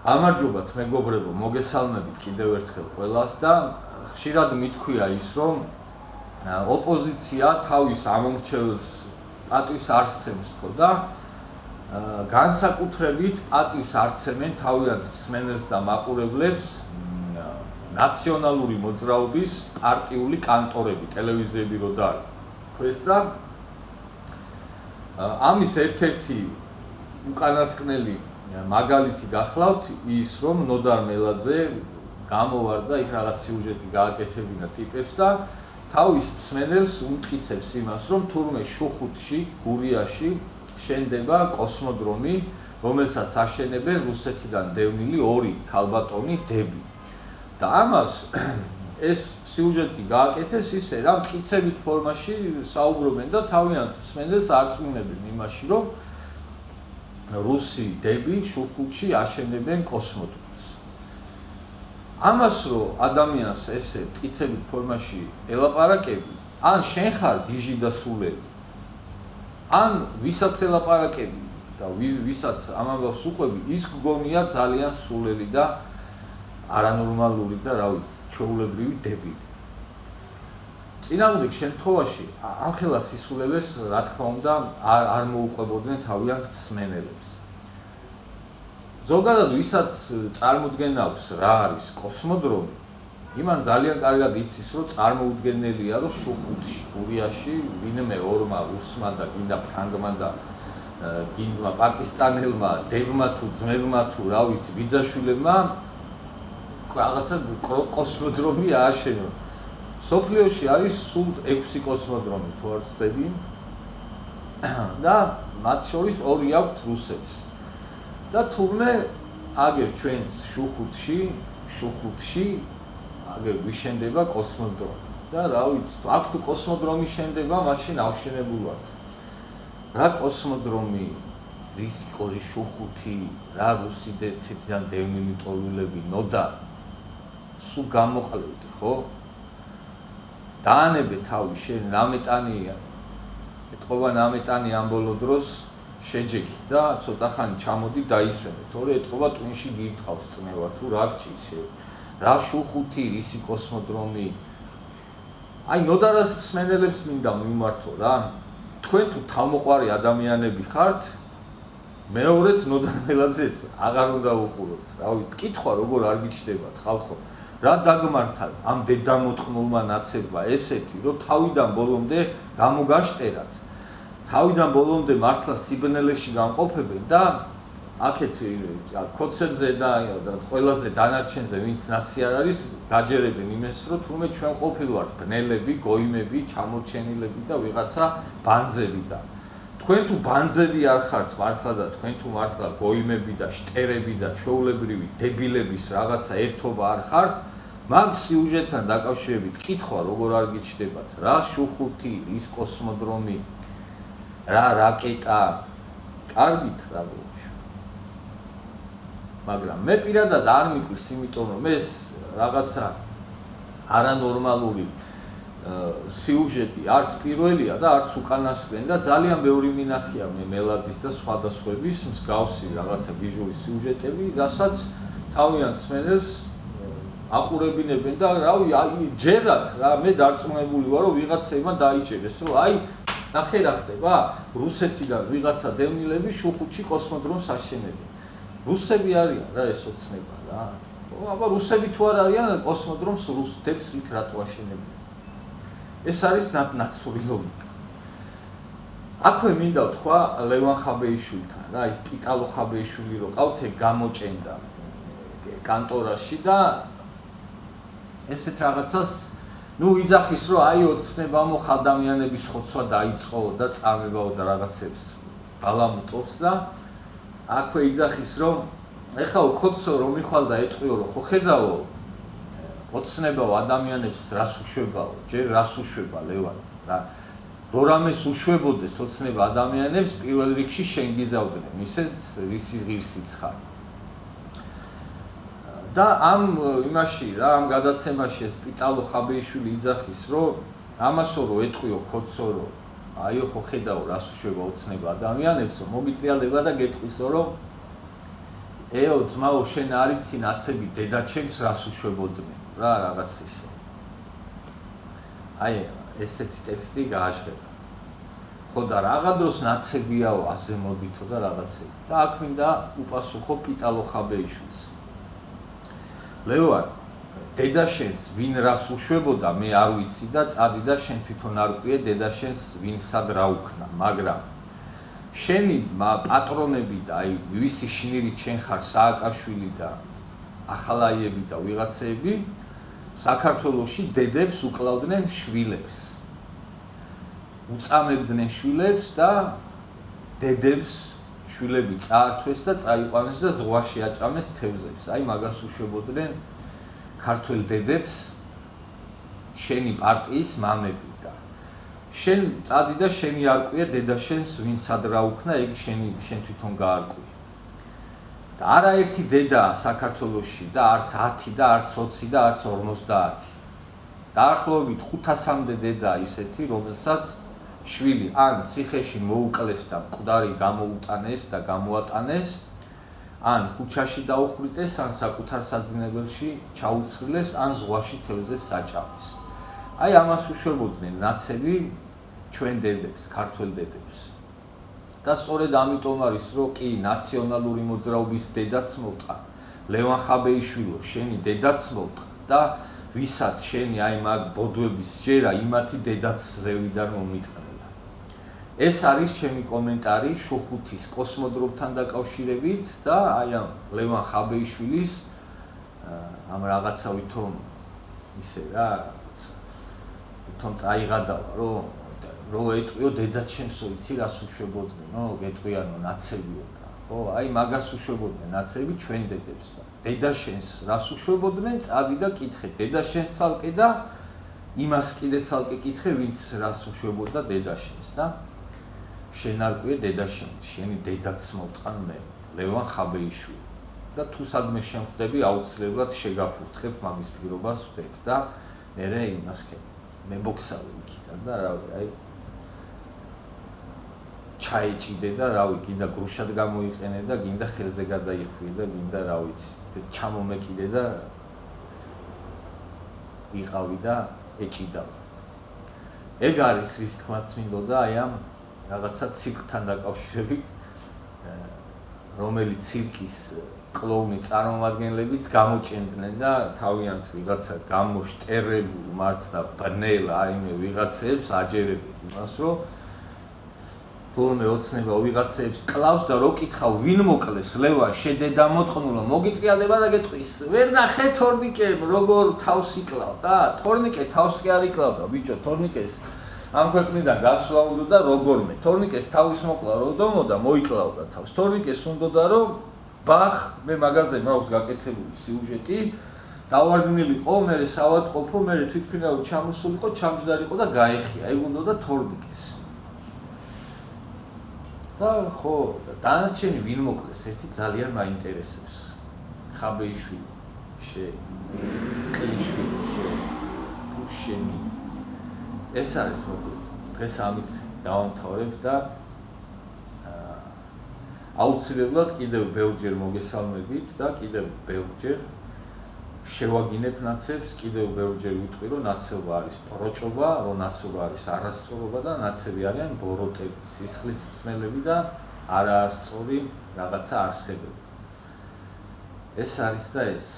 გამარჯობათ მეგობრებო, მოგესალმებით კიდევ ერთხელ ყველას და ხშირად მითქვია ის, რომ ოპოზიცია თავის ამომრჩეველს პატივს არცემს ხო და განსაკუთრებით პატივს არცემენ თავიანთ მსმენელს და მაყურებლებს ნაციონალური მოძრაობის პარტიული კანტორები, ტელევიზიები რო დაარქვეს და ამის ერთ-ერთი უკანასკნელი მაგალითი გახლავთ ის, რომ ნოდარ მელაძე გამოვარდა იქ რაღაც სიუჟეტი გააკეთებინა ტიპებს და თავის მსმენელს უმტკიცებს იმას, რომ თურმე შუხუთში, გურიაში შენდება კოსმოდრომი, რომელსაც აშენებენ რუსეთიდან დევნილი ორი ქალბატონი დები. და ამას ეს სიუჟეტი გააკეთეს ისე, რა მტკიცებით ფორმაში საუბრობენ და თავიანთ მსმენელს არწმუნებენ იმაში, რომ რუსი დები შუხუთში აშენებენ კოსმოდრომს. ამას რომ ადამიანს ესე მტკიცებით ფორმაში ელაპარაკები, ან შენ ხარ გიჟი და სულელი, ან ვისაც ელაპარაკები და ვისაც ამ ამბავს უყვები, ის გგონია ძალიან სულელი და არანორმალური და რა ვიცი, ჩვეულებრივი დებილი. წინააღმდეგ შემთხვევაში ამ ხელა სისულელეს, რა თქმა უნდა, არ მოუყვებოდნენ თავიანთ მსმენელებს. ზოგადად ვისაც წარმოუდგენა აქვს რა არის კოსმოდრომი, იმან ძალიან კარგად იცის, რომ წარმოუდგენელია, რომ შუხუთში, გურიაში ვინმე ორმა რუსმა და გინდა ფრანგმა და გინდა პაკისტანელმა დებმა თუ ძმებმა თუ რა ვიცი, ბიძაშვილებმა რაღაცა კოსმოდრომი ააშენონ. სოფლიოში არის სულ 6 კოსმოდრომი თუ არ ვცდები და მათ შორის 2 აქვთ რუსებს. და თურმე აგერ ჩვენს შუხუთში აგერ ვიშენდება კოსმოდრომი. და რა ვიცი, აქ თუ კოსმოდრომი შენდება, მაშინ ავშენებულ ვართ. რა კოსმოდრომი, რისკორი შუხუთი, რა რუსიდეთიდან დევნილი ტოლულები, ნოდა სულ გამოყალევდი, ხო? დაანებე თავი შენ, ნამეტანია. ეთყობა ნამეტანი ამ ბოლო დროს შეჯექი და ცოტა ხანი ჩამოდი დაისვენე. თორე ეთყობა ტვინში გირთხავს წნევა თუ რა გჭირს. რა შუხუთი, რისი კოსმოდრომი. აი ნოდარას მსმენელებს მინდა მიმართო რა. თქვენ თუ თავმოყვარი ადამიანები ხართ, მეორედ ნოდარ მელაძეს აღარ უნდა უყუროთ. რა ვიცი, კითხვა როგორ არ გიჩნდებათ ხალხო. რა დაგმართა ამ დედამოწყნულმა ნაცებმა ესეთი, რომ თავიდან ბოლომდე გამოგაშტერათ. თავიდან ბოლომდე მართლა სიბნელეში გამყოფებენ და აქეთ კოცებზე და ყველაზე დანარჩენზე ვინც ნაცი არ არის, გაჯერებენ იმას, რომ თურმე ჩვენ ყოფილვართ ბნელები, გოიმები, ჩამორჩენილები და ვიღაცა ბანძები და თქვენ თუ ბანძები არ ხართ მართლა და თქვენ თუ მართლა გოიმები და შტერები და ჩვეულებრივი დებილების რაღაცა ერთობა არ ხართ, მაგ სიუჟეტთან დაკავშირებით კითხვა როგორ არ გიჩნდებათ, რა შუხუთი, ის კოსმოდრომი, რა რაკეტა, კარგით რა გულში. მაგრამ მე პირადად არ მიკვირს, იმიტომ რომ ეს რაღაცა არანორმალური სიუჟეტი არც პირველია და არც უკანასკნელი და ძალიან ბევრი მინახია მე მელაძის და სხვადასხვების მსგავსი რაღაცა ვიჟუალის სიუჟეტები, რასაც თავიანთ მსმენელს აყურებინებენ და რავი, აი ჯერათ რა, მე დარწმუნებული ვარ, რომ ვიღაცაებმა დაიჭერეს, რომ აი ნახე რა ხდება, რუსეთიდან ვიღაცა დევნილები შუხუთში კოსმოდრომს აშენებენ. რუსები არიან რა ეს ოცნება რა. აბა რუსები თუ არ არიან, კოსმოდრომს რუს დებს იქ რატო აშენებენ? ეს არის ნაცური ლოგიკა. აქვე მინდა ვთქვა ლევან ხაბეიშვილთან, რა ის პიტალო ხაბეიშვილი რო ყავთ ეგ გამოჭენდა კანტორაში და ესეთ რაღაცას ნუ იძახის რომ აი ოცნება მოხ ადამიანების ხოცვა დაიწყო და წამებაო და რაღაცებს ბალამუტობს და აქვე იძახის რომ ეხლა უქოცო რომ მიხვალ და ეტყვიო რომ ხო ხედავო ოცნებაო ადამიანებს რას უშვებაო, ჯერ რას უშვება ლევან რა. რამეს უშვებოდეს ოცნება ადამიანებს პირველ რიგში შენ გიზავდნენ, ისეთ რისი ღირსიც ხარ. და ამ იმაში რა, ამ გადაცემაში ეს პიტალო ხაბეიშვილი იძახის, რომ ამასო რომ ეტყვიო ქოცო რომ აიო ხო ხედავ რას უშვება ოცნება ადამიანებს, მოგიტრიალება და გეტყვისო რომ ეო ძმაო შენ არ იცი ნაცები დედაჩემს რას უშვებოდნენ რა რაღაც ისე აი ესეთი ტექსტი გააჩერდა ხო და რაღა დროს ნაცებიაო ასე მოდითო და რაღაცები და აქ მინდა უპასუხო პიტალო ხაბეიშვილს ლევან დედაშენს ვინ რას უშვებოდა მე არ ვიცი და წადი და შენ თვითონ არ ყვიე დედაშენს ვინ სად რა უქნა მაგრამ შენი პატრონები და აი ვისი შნირით შენ ხარ სააკაშვილი და ახალაიები და ვიღაცები საქართველოში დედებს უკლავდნენ შვილებს უწამებდნენ შვილებს და დედებს შვილები წაართვეს და წაიყვანეს და ზღვაში აჭამეს თევზებს აი მაგას უშვებოდნენ ქართველ დედებს შენი პარტიის მამები და შენ წადი და შენი არ ყვია დედაშენს ვინ სად რა უქნა ეგ შენ თვითონ გაარკვია და არაერთი დედა საქართველოში და არც 10 და არც 20 და არც 50 დაახლოებით 500-მდე დედა ისეთი რომელსაც შვილი ან ციხეში მოუკლეს და მკვდარი გამოუტანეს და გამოატანეს ან ქუჩაში დაუხვრიტეს ან საკუთარ საძინებელში ჩაუცხრილეს ან ზღვაში თევზებს აჭამეს აი ამას უშვებოდნენ ნაცები ჩვენ დედებს ქართველ დედებს და სწორედ ამიტომ არის რომ კი ნაციონალური მოძრაობის დედაც მოვტყა ლევან ხაბეიშვილო შენი დედაც მოვტყა და ვისაც შენი აი მაგ ბოდვების ჯერა იმათი დედაც ზევიდან მომიტყნა ეს არის ჩემი კომენტარი შუხუთის კოსმოდრომთან დაკავშირებით და აი ამ ლევან ხაბეიშვილის ამ რაღაცა ვითომ ისე რა ვითომ წაიღადავა რომ ეტყვიო დედაჩემსო იცი რას უშვებოდნენ გეტყვიანო ნაცებიო და ხო აი მაგას უშვებოდნენ ნაცები ჩვენ დედებს და დედაშენს რას უშვებოდნენ წადი და კითხე დედაშენს ცალკე და იმას კიდე ცალკე კითხე ვინც რას უშვებოდა დედაშენს და შენ არ ყვია დედაშენს შენი დედაც მოვტყან მე ლევან ხაბეიშვილი და თუ სადმე შემხვდები აუცილებლად შეგაფურთხებ მაგის პირობას ვდებ და მე იმას მებოქსავე იქიდან და რავი აი ჩაიჭიდე და რავი გინდა გრუშად გამოიყენე და გინდა ხელზე გადაიხვიე და გინდა რა ვიცი ჩამომეკიდე და იყავი და ეჭიდავ ეგ არის რის თქმაც მინდოდა აი ამ რაღაცა ციკლთან დაკავშირებით რომელიც ცირკის კლოუნი წარმომადგენლებიც გამოჭენდნენ და თავიანთ ვიღაცა გამოშტერებულ მართლა ბნელ აიმე ვიღაცებს აჯერებდნენ იმას რომ თორმე ოცნება ვიღაცებს კლავს და რო კითხავ ვინ მოკლეს ლევან შედედა მოწყნულა მოგიტრიალდება და გეტყვის ვერ ნახე თორნიკე როგორ თავს იკლავდა თორნიკე თავს კი არ იკლავდა ბიჭო თორნიკეს ამ ქვეყნიდან გასვლა უნდა და როგორმე თორნიკეს თავის მოკლა როდომოდა მოიკლავდა თავს თორნიკეს უნდოდა რომ ბახ მე მაგაზე მაქვს გაკეთებული სიუჟეტი დავარდნილიყო მე სავადყოფო მე თვითმფრინავი ჩამოსულიყო ჩამჯდარიყო და გაეხია ეგ უნდოდა თორნიკეს და ხო დანარჩენი ვინ მოკლეს ერთი ძალიან მაინტერესებს ხაბეიშვილი შენი ეს არის მოკლედ დღეს ამით დავამთავრებ და აუცილებლად კიდევ ბევრჯერ მოგესალმებით და კიდევ ბევრჯერ შევაგინებ ნაცებს კიდევ ბევრჯერ ვიტყვი რომ ნაცობა არის პროჭობა რომ ნაცობა არის არასწორობა და ნაცები არიან ბოროტები სისხლის მსმელები და არასწორი რაღაცა არსებები ეს არის და ეს